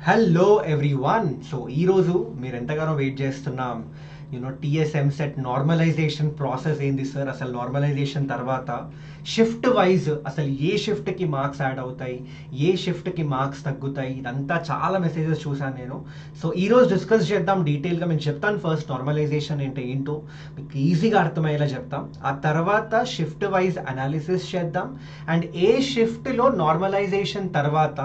Hello everyone. So ఈరోజు మీరు ఎంతగానో వెయిట్ చేస్తున్న టీఎస్ఎం సెట్ నార్మలైజేషన్ ప్రాసెస్ ఏంది సార్? అసలు నార్మలైజేషన్ తర్వాత షిఫ్ట్ వైజ్ అసలు ఏ షిఫ్ట్కి మార్క్స్ యాడ్ అవుతాయి, ఏ షిఫ్ట్కి మార్క్స్ తగ్గుతాయి, ఇదంతా చాలా మెసేజెస్ చూసాను నేను. సో ఈరోజు డిస్కస్ చేద్దాం డీటెయిల్గా. నేను చెప్తాను ఫస్ట్ నార్మలైజేషన్ అంటే ఏంటో మీకు ఈజీగా అర్థమయ్యేలా చెప్తాం. ఆ తర్వాత షిఫ్ట్ వైజ్ అనాలిసిస్ చేద్దాం. అండ్ ఏ షిఫ్ట్లో నార్మలైజేషన్ తర్వాత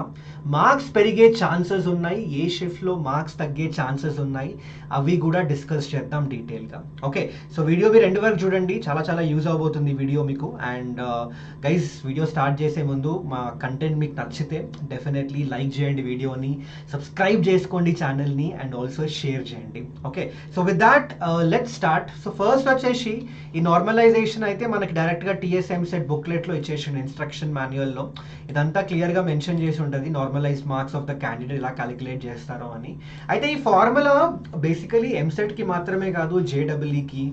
మార్క్స్ పెరిగే ఛాన్సెస్ ఉన్నాయి, ఏ షిఫ్ట్లో మార్క్స్ తగ్గే ఛాన్సెస్ ఉన్నాయి, అవి కూడా డిస్కస్ చేద్దాం డీటెయిల్గా. ఓకే, సో వీడియో మీరు ఎండ్ వరకు చూడండి, చాలా చాలా యూజ్ అవబోతుంది వీడియో మీకు. అండ్ గైస్, వీడియో స్టార్ట్ చేసే ముందు మా కంటెంట్ మీకు నచ్చితే డెఫినెట్లీ లైక్ చేయండి వీడియోని, సబ్స్క్రైబ్ చేసుకోండి ఛానల్ని, అండ్ ఆల్సో షేర్ చేయండి. Okay, so with that let's start. So first వచ్చేసి ఈ నార్మలైజేషన్ అయితే మనకి డైరెక్ట్గా టీఎస్ఎం సెట్ బుక్లెట్లో ఇచ్చేసింది, ఇన్స్ట్రక్షన్ మాన్యువల్లో ఇదంతా క్లియర్గా మెన్షన్ చేసి ఉంటుంది, normalised marks of the candidate ఇలా క్యాలిక్యులేట్ చేస్తారో అని. అయితే ఈ ఫార్ములా బేసికలీ ఎంసెట్కి మాత్రమే కాదు, జేడబ్ల్యూకి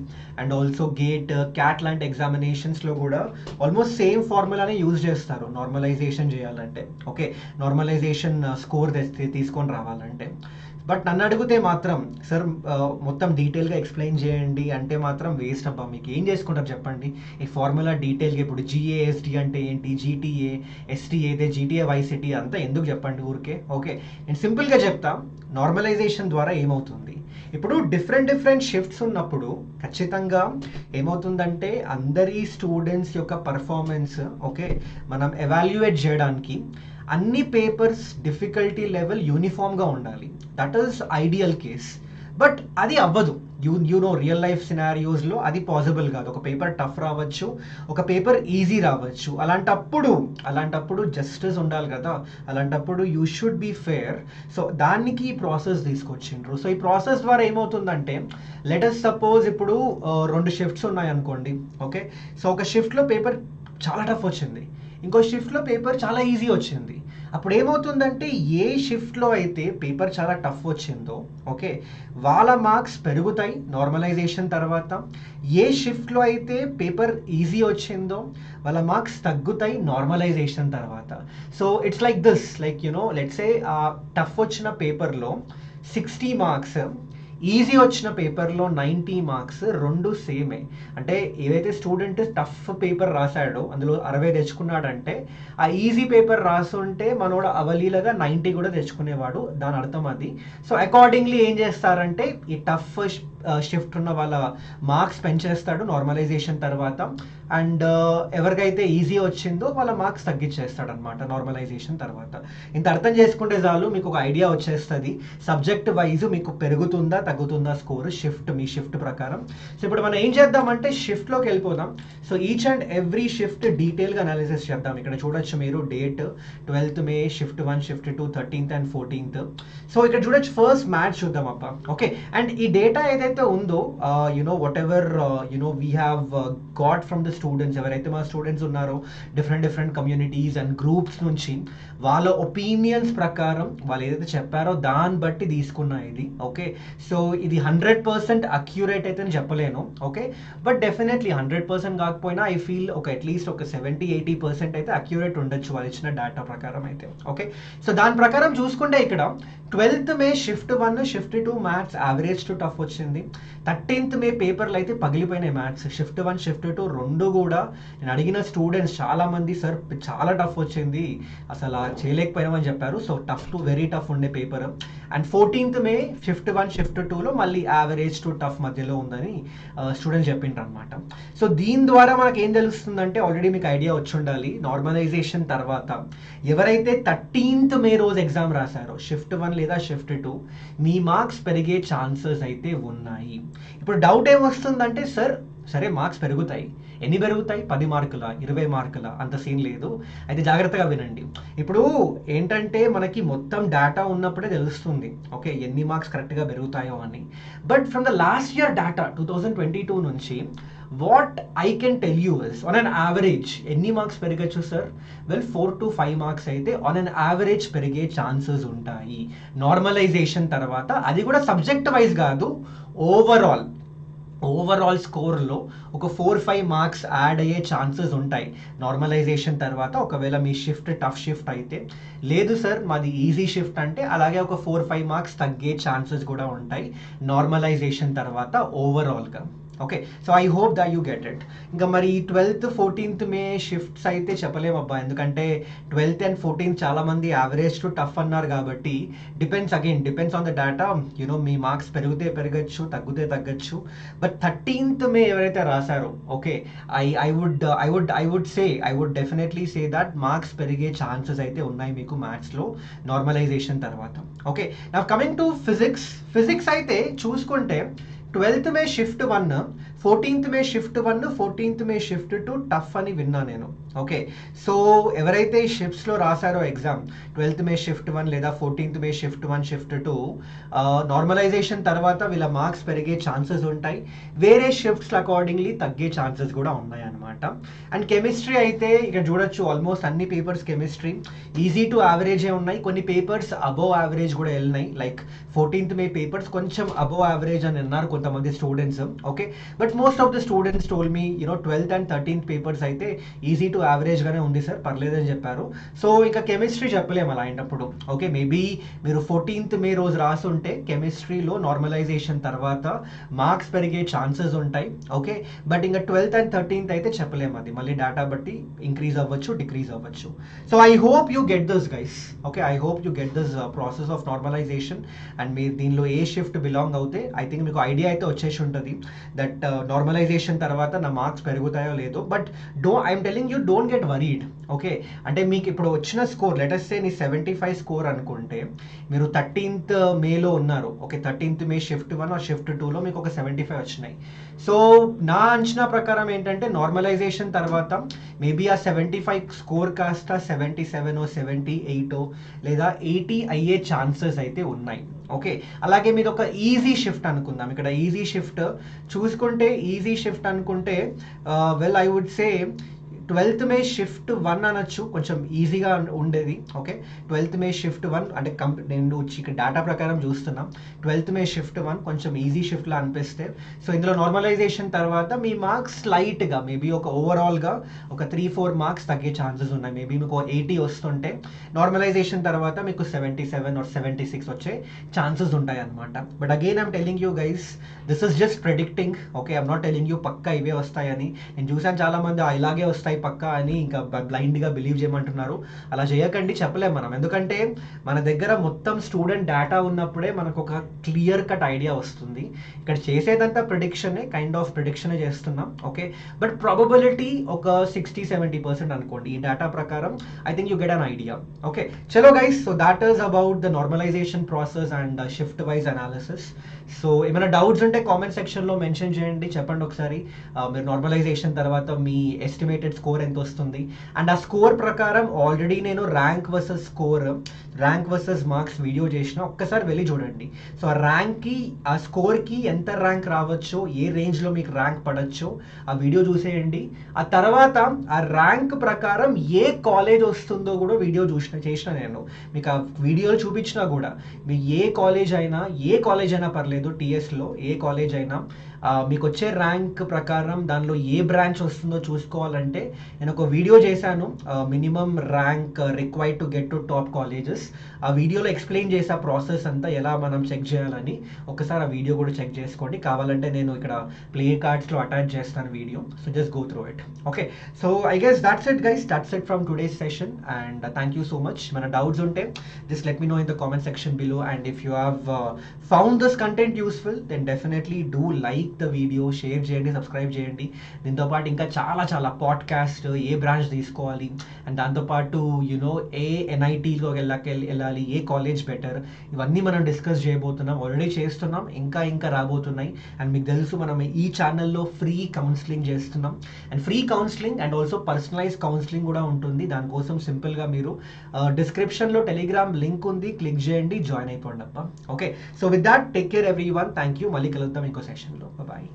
అండ్ ఆల్సో గేట్, క్యాట్ లాంటి ఎగ్జామినేషన్స్లో కూడా ఆల్మోస్ట్ సేమ్ ఫార్ములానే యూజ్ చేస్తారు నార్మలైజేషన్ చేయాలంటే. ఓకే, నార్మలైజేషన్ స్కోర్ తీసుకొని రావాలంటే. బట్ నన్ను అడిగితే మాత్రం సార్ మొత్తం డీటెయిల్గా ఎక్స్ప్లెయిన్ చేయండి అంటే మాత్రం వేస్ట్ అబ్బా. మీకు ఏం చేసుకుంటారు చెప్పండి ఈ ఫార్ములా డీటెయిల్గా? ఇప్పుడు జిఏఎస్డి అంటే ఏంటి, జీటీఏ ఎస్టీ అయితే జీటీఏ వైసిటీ అంతా ఎందుకు చెప్పండి ఊరికే. ఓకే, నేను సింపుల్గా చెప్తా. నార్మలైజేషన్ ద్వారా ఏమవుతుంది, ఇప్పుడు డిఫరెంట్ షిఫ్ట్స్ ఉన్నప్పుడు ఖచ్చితంగా ఏమవుతుందంటే అందరి స్టూడెంట్స్ యొక్క పర్ఫార్మెన్స్ ఓకే మనం ఎవాల్యుయేట్ చేయడానికి అన్ని పేపర్స్ డిఫికల్టీ లెవెల్ యూనిఫామ్గా ఉండాలి. That is ideal case. But అది అవ్వదు. యూనో రియల్ లైఫ్ సినారియోస్లో అది పాసిబుల్ కాదు. ఒక పేపర్ టఫ్ రావచ్చు, ఒక పేపర్ ఈజీ రావచ్చు. అలాంటప్పుడు జస్టిస్ ఉండాలి కదా. అలాంటప్పుడు you should be fair. So దానికి ఈ ప్రాసెస్ తీసుకొచ్చిండ్రు. సో ఈ ప్రాసెస్ ద్వారా ఏమవుతుందంటే, లెటస్ సపోజ్ ఇప్పుడు 2 షిఫ్ట్స్ ఉన్నాయనుకోండి. ఓకే, సో ఒక షిఫ్ట్లో పేపర్ చాలా టఫ్ వచ్చింది, ఇంకో షిఫ్ట్లో పేపర్ చాలా ఈజీ వచ్చింది. అప్పుడు ఏమవుతుందంటే, ఏ షిఫ్ట్లో అయితే పేపర్ చాలా టఫ్ వచ్చిందో ఓకే వాళ్ళ మార్క్స్ పెరుగుతాయి నార్మలైజేషన్ తర్వాత. ఏ షిఫ్ట్లో అయితే పేపర్ ఈజీ వచ్చిందో వాళ్ళ మార్క్స్ తగ్గుతాయి నార్మలైజేషన్ తర్వాత. So it's like this, like let's say tough వచ్చిన పేపర్లో 60 మార్క్స్, ఈజీ వచ్చిన పేపర్లో 90 మార్క్స్, రెండు సేమే. అంటే ఏదైతే స్టూడెంట్ టఫ్ పేపర్ రాశాడో అందులో 60 తెచ్చుకున్నాడంటే, ఆ ఈజీ పేపర్ రాసుంటే మనోడు అవలీలగా 90 కూడా తెచ్చుకునేవాడు, దాని అర్థం అది. సో అకార్డింగ్లీ ఏం చేస్తారంటే, ఈ టఫ్ షిఫ్ట్ ఉన్న వాళ్ళ మార్క్స్ పెంచేస్తాడు నార్మలైజేషన్ తర్వాత. అండ్ ఎవరికైతే ఈజీ వచ్చిందో వాళ్ళ మార్క్స్ తగ్గించేస్తాడు అనమాట నార్మలైజేషన్ తర్వాత. ఇంత అర్థం చేసుకుంటే చాలు, మీకు ఒక ఐడియా వచ్చేస్తుంది సబ్జెక్ట్ వైజ్ మీకు పెరుగుతుందా తగ్గుతుందా స్కోర్ మీ షిఫ్ట్ ప్రకారం. సో ఇప్పుడు మనం ఏం చేద్దామంటే షిఫ్ట్లోకి వెళ్ళిపోదాం. So each and every shift డీటెయిల్గా అనాలిసిస్ చేద్దాం. ఇక్కడ చూడొచ్చు మీరు date 12th May, shift 1, shift 2, 13th and 14th. So ఇక్కడ చూడొచ్చు ఫస్ట్ మ్యాచ్ చూద్దాం అప్ప. ఓకే, అండ్ ఈ డేటా ఏదైతే ఉందో what ever we have got from the students, ఎవరైతే మా స్టూడెంట్స్ ఉన్నారో డిఫరెంట్ కమ్యూనిటీస్ అండ్ గ్రూప్స్ నుంచి వాళ్ళ ఒపీనియన్స్ ప్రకారం వాళ్ళు ఏదైతే చెప్పారో దాన్ని బట్టి తీసుకున్నా ఇది. ఓకే, సో ఇది 100% అక్యురేట్ అయితే నేను చెప్పలేను. ఓకే, బట్ డెఫినెట్లీ 100% కాకపోయినా ఐ ఫీల్ అట్లీస్ట్ ఒక 70-80% అయితే అక్యురేట్ ఉండొచ్చు వాళ్ళు ఇచ్చిన డేటా ప్రకారం అయితే. ఓకే, సో దాని ప్రకారం చూసుకుంటే ఇక్కడ 12th May shift 1, shift 2 maths average to tough వచ్చింది. 13th మే పేపర్లు అయితే పగిలిపోయినాయి మ్యాథ్స్, షిఫ్ట్ 1, షిఫ్ట్ 2 రెండు కూడా. నేను అడిగిన స్టూడెంట్స్ చాలా మంది సార్ చాలా టఫ్ వచ్చింది, అసలు చేయలేకపోయినామని చెప్పారు. So tough to very tough ఉండే paper. And 14th May shift 1, shift 2లో మళ్ళీ యావరేజ్ టు టఫ్ మధ్యలో ఉందని స్టూడెంట్స్ చెప్పింటారు అనమాట. సో దీని ద్వారా మనకి ఏం తెలుస్తుందంటే, ఆల్రెడీ మీకు ఐడియా వచ్చి ఉండాలి, నార్మలైజేషన్ తర్వాత ఎవరైతే 13th మే రోజు ఎగ్జామ్ రాశారో షిఫ్ట్ 1 లేదా షిఫ్ట్ 2, మీ మార్క్స్ పెరిగే ఛాన్సెస్ అయితే ఉన్నాయి. ఇప్పుడు డౌట్ ఏమొస్తుందంటే, సరే మార్క్స్ పెరుగుతాయి, ఎన్ని పెరుగుతాయి, 10 మార్కుల 20 మార్కుల, అంత సీన్ లేదు. అయితే జాగ్రత్తగా వినండి. ఇప్పుడు ఏంటంటే మనకి మొత్తం డేటా ఉన్నప్పుడే తెలుస్తుంది ఓకే ఎన్ని మార్క్స్ కరెక్ట్గా పెరుగుతాయో అని. But from the last year data 2022 నుంచి what I can tell you is, on an average ఎన్ని మార్క్స్ పెరగచ్చు సార్? 4 to 5 మార్క్స్ అయితే ఆన్ అన్ యావరేజ్ పెరిగే ఛాన్సెస్ ఉంటాయి నార్మలైజేషన్ తర్వాత. అది కూడా సబ్జెక్ట్ వైజ్ కాదు, ఓవరాల్ ఓవరాల్ స్కోర్లో ఒక 4-5 మార్క్స్ యాడ్ అయ్యే ఛాన్సెస్ ఉంటాయి నార్మలైజేషన్ తర్వాత. ఒకవేళ మీ షిఫ్ట్ టఫ్ షిఫ్ట్ అయితే, లేదు సార్ మాది ఈజీ షిఫ్ట్ అంటే అలాగే ఒక 4-5 మార్క్స్ తగ్గే ఛాన్సెస్ కూడా ఉంటాయి నార్మలైజేషన్ తర్వాత ఓవరాల్గా. Okay, so I hope that you get it. ఇంకా మరి 12th 14th మే షిఫ్ట్స్ అయితే చెప్పలేము అబ్బా, ఎందుకంటే 12th and 14th చాలామంది యావరేజ్ టు టఫ్ అన్నారు కాబట్టి depends on the data. You know మీ మార్క్స్ పెరిగితే పెరగచ్చు, తగ్గితే తగ్గచ్చు. బట్ 13th మే ఎవరైతే రాశారో, okay, I would definitely say that marks పెరిగే ఛాన్సెస్ అయితే ఉన్నాయి మీకు మ్యాథ్స్లో నార్మలైజేషన్ తర్వాత. ఓకే, నా కమింగ్ టు ఫిజిక్స్ అయితే చూసుకుంటే 12th May shift 1, 14th May shift 1, 14th May shift 2 tough అని విన్నా నేను. ఓకే, సో ఎవరైతే షిఫ్ట్స్లో రాశారో ఎగ్జామ్ 12th మే షిఫ్ట్ 1 లేదా 14th May shift 1 shift 2, normalisation తర్వాత వీళ్ళ మార్క్స్ పెరిగే ఛాన్సెస్ ఉంటాయి. వేరే షిఫ్ట్స్ అకార్డింగ్లీ తగ్గే ఛాన్సెస్ కూడా ఉన్నాయి అనమాట. అండ్ కెమిస్ట్రీ అయితే ఇక్కడ చూడొచ్చు, ఆల్మోస్ట్ అన్ని పేపర్స్ కెమిస్ట్రీ ఈజీ టు యావరేజే ఉన్నాయి. కొన్ని పేపర్స్ అబోవ్ యావరేజ్ కూడా వెళ్ళినాయి. లైక్ 14th మే పేపర్స్ కొంచెం అబోవ్ యావరేజ్ అని అన్నారు కొంతమంది students. Okay, but most of the students told me 12th and 13th papers అయితే ఈజీ టు యావరేజ్ గానే ఉంది సార్, పర్లేదని చెప్పారు. సో ఇంకా కెమిస్ట్రీ చెప్పలేము అలా అయినప్పుడు. ఓకే, మేబీ మీరు 14th మే రోజు రాసుంటే కెమిస్ట్రీలో నార్మలైజేషన్ తర్వాత మార్క్స్ పెరిగే ఛాన్సెస్ ఉంటాయి. ఓకే, బట్ ఇంకా 12th and 13th అయితే చెప్పలేము, అది మళ్ళీ డేటా బట్టి ఇంక్రీజ్ అవ్వచ్చు, డిక్రీజ్ అవ్వచ్చు. So I hope you get this guys. Okay, I hope you get this process of normalization. And మీరు దీనిలో ఏ షిఫ్ట్ బిలాంగ్ అవుతే ఐ థింక్ మీకు ఐడియా అయితే వచ్చేసి ఉంటుంది దట్ నార్మలైజేషన్ తర్వాత నా మార్క్స్ పెరుగుతాయో లేదో. But I'm telling you, don't get worried. Okay, అంటే మీకు ఇప్పుడు వచ్చిన స్కోర్ లెటస్ సే నీ 75 స్కోర్ అనుకుంటే, మీరు 13th మేలో ఉన్నారు. Okay, 13th May shift 1 are shift 2లో మీకు ఒక 75 వచ్చినాయి. సో నా అంచనా ప్రకారం ఏంటంటే నార్మలైజేషన్ తర్వాత మేబీ ఆ 75 స్కోర్ కాస్త 77 78 లేదా 80 అయ్యే ఛాన్సెస్ అయితే ఉన్నాయి. ఓకే, అలాగే మీరు ఒక ఈజీ షిఫ్ట్ అనుకుందాం. ఇక్కడ ఈజీ షిఫ్ట్ అనుకుంటే well I would say 12th May shift 1 అనొచ్చు, కొంచెం ఈజీగా ఉండేది. ఓకే, 12th మే షిఫ్ట్ 1 అంటే నేను ఇక్కడ డేటా ప్రకారం చూస్తున్నాం. 12th మే షిఫ్ట్ 1 కొంచెం ఈజీ షిఫ్ట్లా అనిపిస్తే, సో ఇందులో నార్మలైజేషన్ తర్వాత మీ మార్క్స్ స్లైట్గా మేబీ ఒక ఓవరాల్గా ఒక 3-4 మార్క్స్ తగ్గే ఛాన్సెస్ ఉన్నాయి. మేబీ మీకు 80 వస్తుంటే నార్మలైజేషన్ తర్వాత మీకు 77 or 76 వచ్చే ఛాన్సెస్ ఉంటాయి అనమాట. But again I'm telling you guys, this is just predicting. Okay, I'm not telling you పక్కా ఇవే వస్తాయని. నేను చూసాను చాలా మంది ఇలాగే వస్తాయి పక్కా అని ఇంకా బ్లైండ్గా బిలీవ్ చేయమంటున్నారు. అలా చేయకండి, చెప్పలేము మనం. ఎందుకంటే మన దగ్గర మొత్తం స్టూడెంట్ డేటా ఉన్నప్పుడే మనకు ఒక క్లియర్ కట్ ఐడియా వస్తుంది. ఇక్కడ చేసేదంతా ప్రిడిక్షనే, కైండ్ ఆఫ్ ప్రిడిక్షనే చేస్తున్నాం. ఓకే, బట్ ప్రాబబిలిటీ ఒక 60-70% అనుకోండి ఈ డేటా ప్రకారం. I think you get an idea. Okay, చలో guys, so that is about the normalization process and shift wise analysis. So ఏమైనా డౌట్స్ ఉంటే కామెంట్ సెక్షన్లో మెన్షన్ చేయండి, చెప్పండి ఒకసారి. మీరు నార్మలైజేషన్ తర్వాత మీ ఎస్టిమేటెడ్ స్కోర్ ఎంత వస్తుంది, అండ్ ఆ స్కోర్ ప్రకారం ఆల్రెడీ నేను ర్యాంక్ వర్సెస్ మార్క్స్ వీడియో చేసిన, ఒక్కసారి వెళ్ళి చూడండి. సో ఆ ర్యాంక్కి ఆ స్కోర్కి ఎంత ర్యాంక్ రావచ్చో, ఏ రేంజ్లో మీకు ర్యాంక్ పడచ్చో ఆ వీడియో చూసేయండి. ఆ తర్వాత ఆ ర్యాంక్ ప్రకారం ఏ కాలేజ్ వస్తుందో కూడా వీడియో చేసిన నేను మీకు ఆ వీడియోలు చూపించినా కూడా, మీకు ఏ కాలేజ్ అయినా పర్లేదు, టీఎస్లో ఏ కాలేజ్ అయినా మీకు వచ్చే ర్యాంక్ ప్రకారం దానిలో ఏ బ్రాంచ్ వస్తుందో చూసుకోవాలంటే నేను ఒక వీడియో చేశాను, minimum rank required to get to top colleges. ఆ వీడియోలో ఎక్స్ప్లెయిన్ చేసే ప్రాసెస్ అంతా ఎలా మనం చెక్ చేయాలని ఒకసారి ఆ వీడియో కూడా చెక్ చేసుకోండి. కావాలంటే నేను ఇక్కడ ప్లే కార్డ్స్లో అటాచ్ చేస్తాను video, so just go through it. Okay, so I guess that's it guys, that's it from today's session. And thank you so much. మన డౌట్స్ ఉంటే just let me know in the comment section below. And if you have found this content useful, then definitely do like the video, share చేయండి, subscribe చేయండి. దీంతోపాటు ఇంకా చాలా podcast, ఏ branch తీసుకోవాలి, and దాంతోపాటు ఏ ఎన్ఐటీలో వెళ్ళాలి, ఏ కాలేజ్ బెటర్, ఇవన్నీ మనం డిస్కస్ చేయబోతున్నాం. ఆల్రెడీ చేస్తున్నాం, ఇంకా రాబోతున్నాయి. అండ్ మీకు తెలుసు మనం ఈ ఛానల్లో ఫ్రీ కౌన్సిలింగ్ చేస్తున్నాం. And free counselling and also personalise counselling కూడా ఉంటుంది. దానికోసం సింపుల్గా మీరు డిస్క్రిప్షన్లో టెలిగ్రామ్ లింక్ ఉంది, క్లిక్ చేయండి, జాయిన్ అయిపోండి అబ్బా. Okay, so with that take care everyone. Thank you. మళ్ళీ కలుద్దాం ఇంకో సెషన్లో. బాయ్.